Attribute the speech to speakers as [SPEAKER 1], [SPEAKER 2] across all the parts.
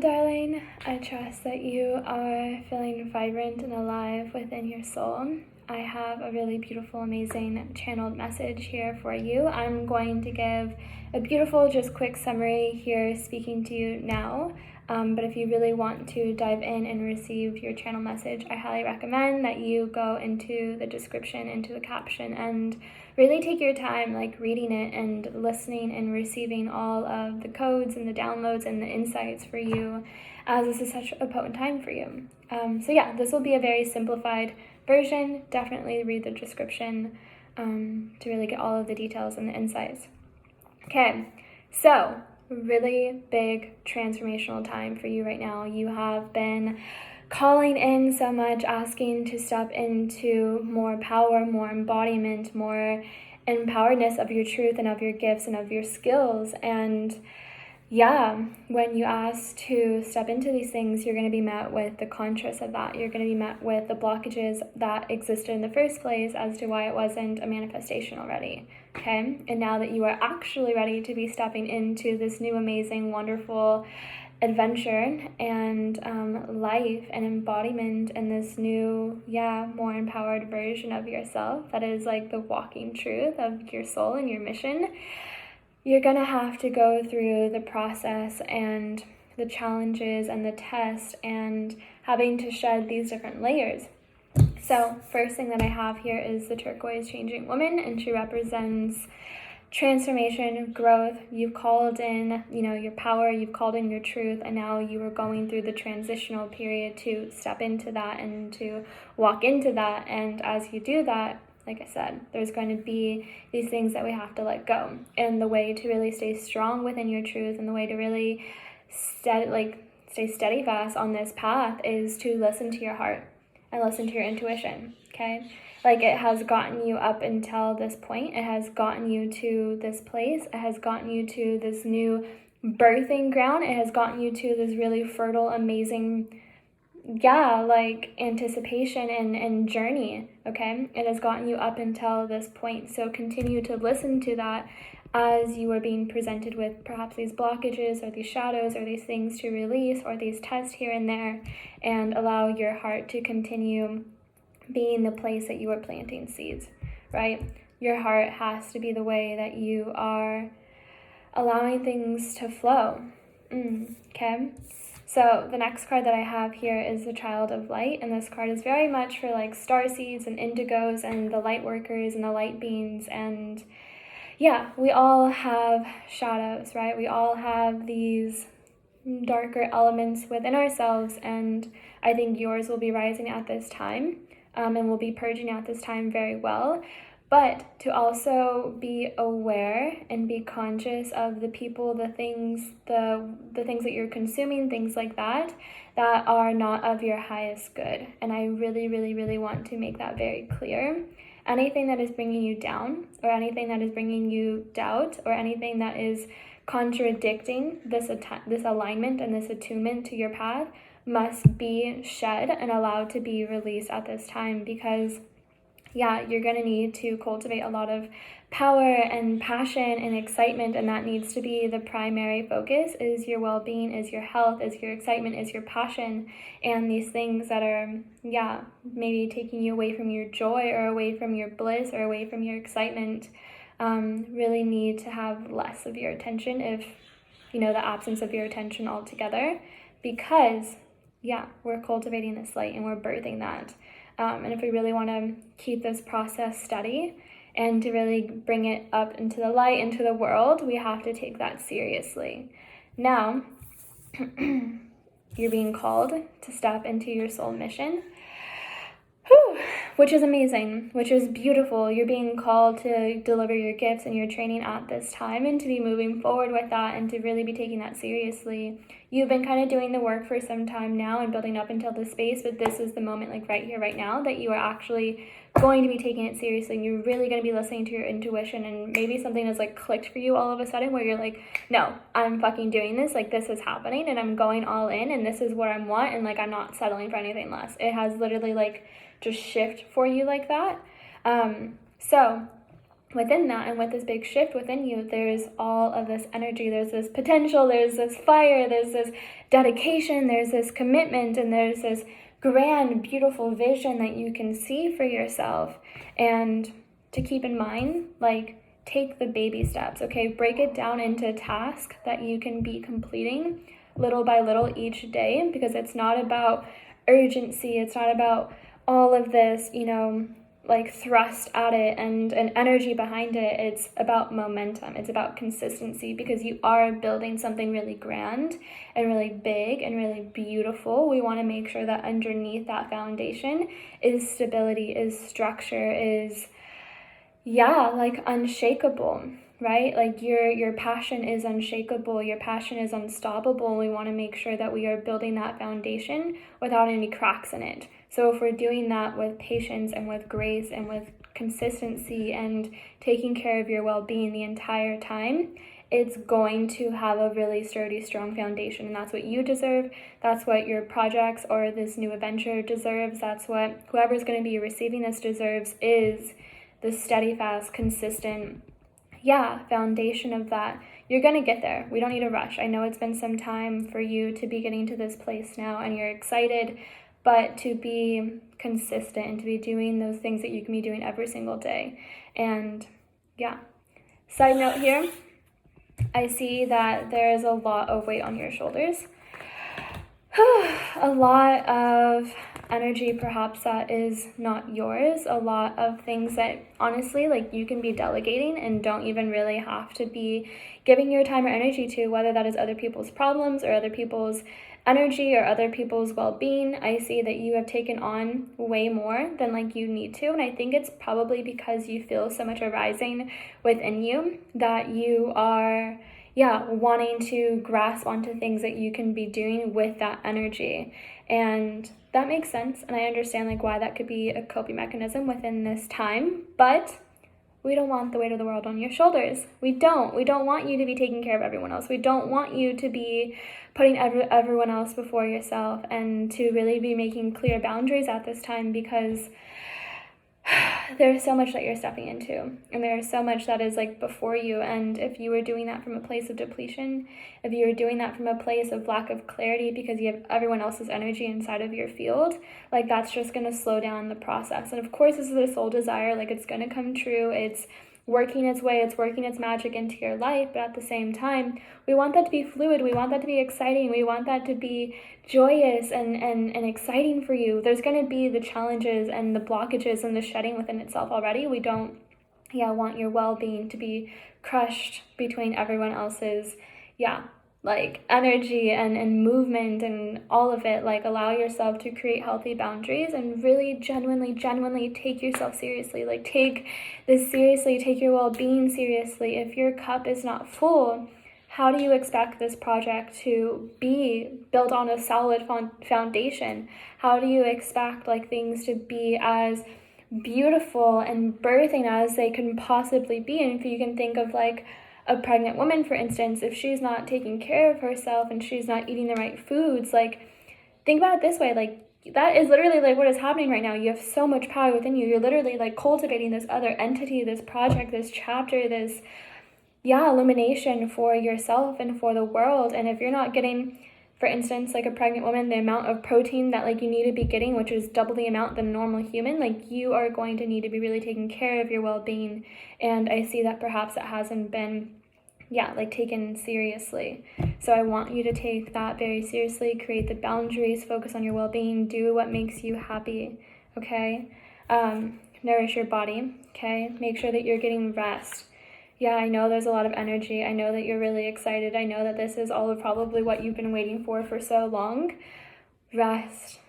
[SPEAKER 1] Hello, darling. I trust that you are feeling vibrant and alive within your soul. I have a really beautiful, amazing channeled message here for you. I'm going to give a beautiful, just quick summary here speaking to you now. But if you really want to dive in and receive your channel message, I highly recommend that you go into the description, into the caption, and really take your time like reading it and listening and receiving all of the codes and the downloads and the insights for you, as this is such a potent time for you. So yeah, this will be a very simplified version. Definitely read the description to really get all of the details and the insights. Okay, so really big transformational time for you right now. You have been calling in so much, asking to step into more power, more embodiment, more empoweredness of your truth and of your gifts and of your skills. And yeah, when you ask to step into these things, you're going to be met with the contrast of that. You're going to be met with the blockages that existed in the first place as to why it wasn't a manifestation already. Okay, and now that you are actually ready to be stepping into this new, amazing, wonderful adventure and life and embodiment and this new, more empowered version of yourself that is like the walking truth of your soul and your mission, you're gonna have to go through the process and the challenges and the test and having to shed these different layers. So first thing that I have here is the turquoise changing woman, and she represents transformation, growth. You've called in, your power, you've called in your truth, and now you are going through the transitional period to step into that and to walk into that. And as you do that, like I said, there's going to be these things that we have to let go. And the way to really stay strong within your truth and the way to really stay steadfast on this path is to listen to your heart and listen to your intuition, okay? Like, it has gotten you up until this point. It has gotten you to this place. It has gotten you to this new birthing ground. It has gotten you to this really fertile, amazing, anticipation and journey, okay? It has gotten you up until this point. So continue to listen to that as you are being presented with perhaps these blockages or these shadows or these things to release or these tests here and there, and allow your heart to continue being the place that you are planting seeds, right? Your heart has to be the way that you are allowing things to flow, okay? So the next card that I have here is the Child of Light, and this card is very much for like star seeds and indigos and the light workers and the light beings. And yeah, we all have shadows, right? We all have these darker elements within ourselves, and I think yours will be rising at this time, and will be purging at this time very well. But to also be aware and be conscious of the people, the things, the things that you're consuming, things like that are not of your highest good. And I really, really, really want to make that very clear. Anything that is bringing you down, or anything that is bringing you doubt, or anything that is contradicting this alignment and this attunement to your path must be shed and allowed to be released at this time, because you're going to need to cultivate a lot of power and passion and excitement, and that needs to be the primary focus. Is your well-being, is your health, is your excitement, is your passion, and these things that are maybe taking you away from your joy or away from your bliss or away from your excitement really need to have less of your attention, if the absence of your attention altogether, because we're cultivating this light and we're birthing that. And if we really want to keep this process steady and to really bring it up into the light, into the world, we have to take that seriously. Now, you're being called to step into your soul mission, which is amazing, which is beautiful. You're being called to deliver your gifts and your training at this time, and to be moving forward with that and to really be taking that seriously. You've been kind of doing the work for some time now and building up until this space, but this is the moment, like right here, right now, that you are actually going to be taking it seriously, and you're really going to be listening to your intuition, and maybe something has like clicked for you all of a sudden where you're like, no, I'm fucking doing this, like this is happening and I'm going all in and this is what I want, and like I'm not settling for anything less. It has literally like just shift for you like that. So within that and with this big shift within you, there's all of this energy, there's this potential, there's this fire, there's this dedication, there's this commitment, and there's this grand, beautiful vision that you can see for yourself. And to keep in mind, like, take the baby steps, okay? Break it down into tasks that you can be completing little by little each day, because it's not about urgency, it's not about all of this, like thrust at it and energy behind it. It's about momentum. It's about consistency, because you are building something really grand and really big and really beautiful. We want to make sure that underneath that foundation is stability, is structure, is like unshakable, right? Like your passion is unshakable, your passion is unstoppable. We want to make sure that we are building that foundation without any cracks in it. So if we're doing that with patience and with grace and with consistency and taking care of your well-being the entire time, it's going to have a really sturdy, strong foundation. And that's what you deserve. That's what your projects or this new adventure deserves. That's what whoever's going to be receiving this deserves, is the steady, fast, consistent, foundation of that. You're going to get there. We don't need to rush. I know it's been some time for you to be getting to this place now and you're excited, but to be consistent and to be doing those things that you can be doing every single day. And side note here, I see that there's a lot of weight on your shoulders. A lot of energy perhaps that is not yours, a lot of things that honestly, like, you can be delegating and don't even really have to be giving your time or energy to, whether that is other people's problems or other people's energy or other people's well-being. I see that you have taken on way more than like you need to, and I think it's probably because you feel so much arising within you that you are wanting to grasp onto things that you can be doing with that energy. And that makes sense, and I understand like why that could be a coping mechanism within this time, but we don't want the weight of the world on your shoulders. We don't want you to be taking care of everyone else. We don't want you to be putting everyone else before yourself, and to really be making clear boundaries at this time, because there's so much that you're stepping into, and there's so much that is like before you. And if you were doing that from a place of depletion, if you were doing that from a place of lack of clarity because you have everyone else's energy inside of your field, like, that's just going to slow down the process. And of course, this is a soul desire, like, it's going to come true. It's working its way, it's working its magic into your life, but at the same time, we want that to be fluid, we want that to be exciting, we want that to be joyous and exciting for you. There's going to be the challenges and the blockages and the shedding within itself already. We don't want your well-being to be crushed between everyone else's like energy and movement and all of it. Like, allow yourself to create healthy boundaries and really genuinely take yourself seriously. Like, take this seriously, take your well-being seriously. If your cup is not full, how do you expect this project to be built on a solid foundation? How do you expect like things to be as beautiful and birthing as they can possibly be? And if you can think of like a pregnant woman, for instance, if she's not taking care of herself and she's not eating the right foods, like, think about it this way, like, that is literally like what is happening right now. You have so much power within you. You're literally like cultivating this other entity, this project, this chapter, this illumination for yourself and for the world. And if you're not getting, for instance, like a pregnant woman, the amount of protein that like you need to be getting, which is double the amount than a normal human, like, you are going to need to be really taking care of your well-being. And I see that perhaps it hasn't been like taken seriously. So I want you to take that very seriously, create the boundaries, focus on your well-being, do what makes you happy, okay? Nourish your body, okay? Make sure that you're getting rest. I know there's a lot of energy. I know that you're really excited. I know that this is all of probably what you've been waiting for so long. Rest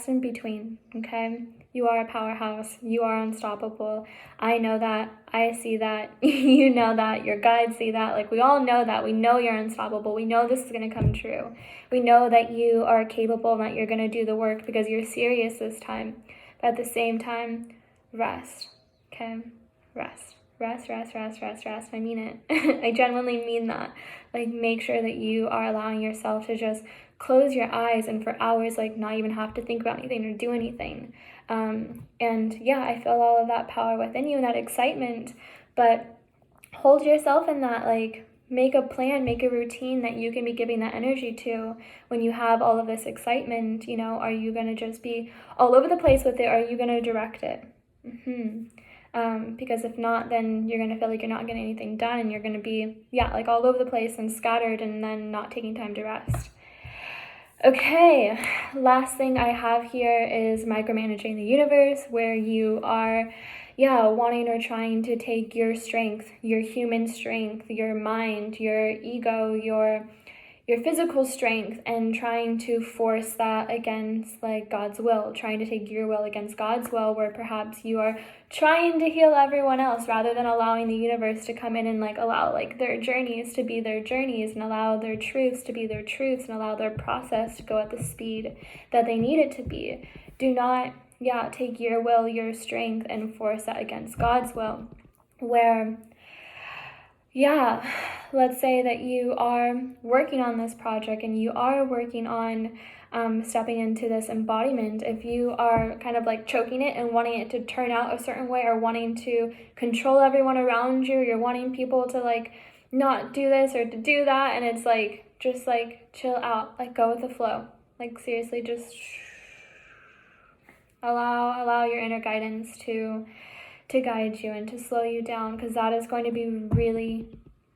[SPEAKER 1] in between, okay? You are a powerhouse. You are unstoppable. I know that. I see that. You know that. Your guides see that. Like, we all know that. We know you're unstoppable. We know this is going to come true. We know that you are capable and that you're going to do the work because you're serious this time. But at the same time, rest, okay? Rest. I mean it. I genuinely mean that. Like, make sure that you are allowing yourself to just close your eyes and for hours, like, not even have to think about anything or do anything. And yeah, I feel all of that power within you and that excitement, but hold yourself in that, like, make a plan, make a routine that you can be giving that energy to when you have all of this excitement. You know, are you going to just be all over the place with it, or are you going to direct it? Because if not, then you're going to feel like you're not getting anything done, and you're going to be, yeah, like all over the place and scattered, and then not taking time to rest. Okay, last thing I have here is micromanaging the universe, where you are, wanting or trying to take your strength, your human strength, your mind, your ego, your physical strength, and trying to force that against, like, God's will, trying to take your will against God's will, where perhaps you are trying to heal everyone else rather than allowing the universe to come in and, like, allow, like, their journeys to be their journeys, and allow their truths to be their truths, and allow their process to go at the speed that they need it to be. Do not, take your will, your strength, and force that against God's will, where, let's say that you are working on this project and you are working on stepping into this embodiment. If you are kind of like choking it and wanting it to turn out a certain way, or wanting to control everyone around you, you're wanting people to, like, not do this or to do that, and it's like, just like chill out, like go with the flow. Like, seriously, just allow your inner guidance to guide you and to slow you down, because that is going to be really,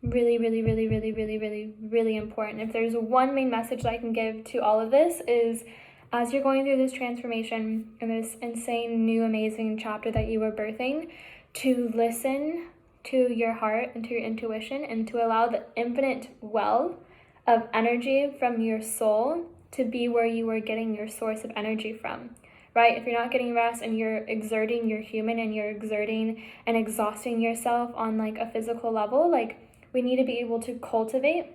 [SPEAKER 1] really, really, really, really, really, really, really important. If there's one main message that I can give to all of this, is as you're going through this transformation and this insane, new, amazing chapter that you are birthing, to listen to your heart and to your intuition, and to allow the infinite well of energy from your soul to be where you are getting your source of energy from. Right? If you're not getting rest and you're exerting, you're human, and you're exerting and exhausting yourself on, like, a physical level, like, we need to be able to cultivate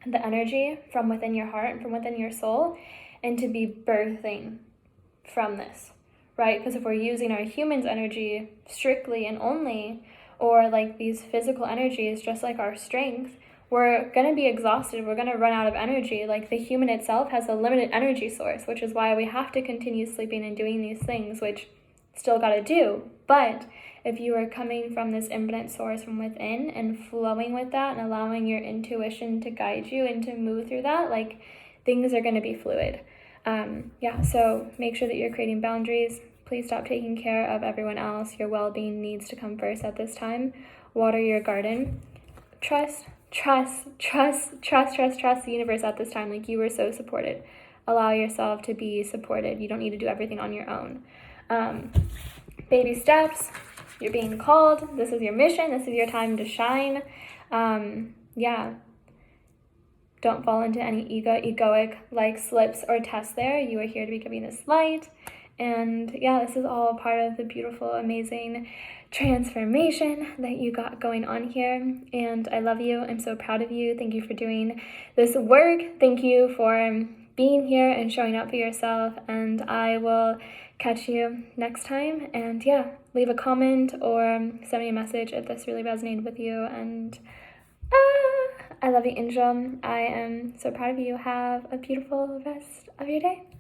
[SPEAKER 1] the energy from within your heart and from within your soul, and to be birthing from this, right? Because if we're using our human's energy strictly and only, or like these physical energies, just like our strength, we're going to be exhausted. We're going to run out of energy. Like, the human itself has a limited energy source, which is why we have to continue sleeping and doing these things, which still got to do. But if you are coming from this infinite source from within and flowing with that and allowing your intuition to guide you and to move through that, like, things are going to be fluid. So make sure that you're creating boundaries. Please stop taking care of everyone else. Your well-being needs to come first at this time. Water your garden. Trust the universe at this time. Like, you were so supported. Allow yourself to be supported. You don't need to do everything on your own. Baby steps. You're being called. This is your mission. This is your time to shine. Don't fall into any egoic, like, slips or tests there. You are here to be giving this light. And this is all part of the beautiful, amazing transformation that you got going on here. And I love you. I'm so proud of you. Thank you for doing this work. Thank you for being here and showing up for yourself. And I will catch you next time. And leave a comment or send me a message if this really resonated with you. And I love you, Angel. I am so proud of you. Have a beautiful rest of your day.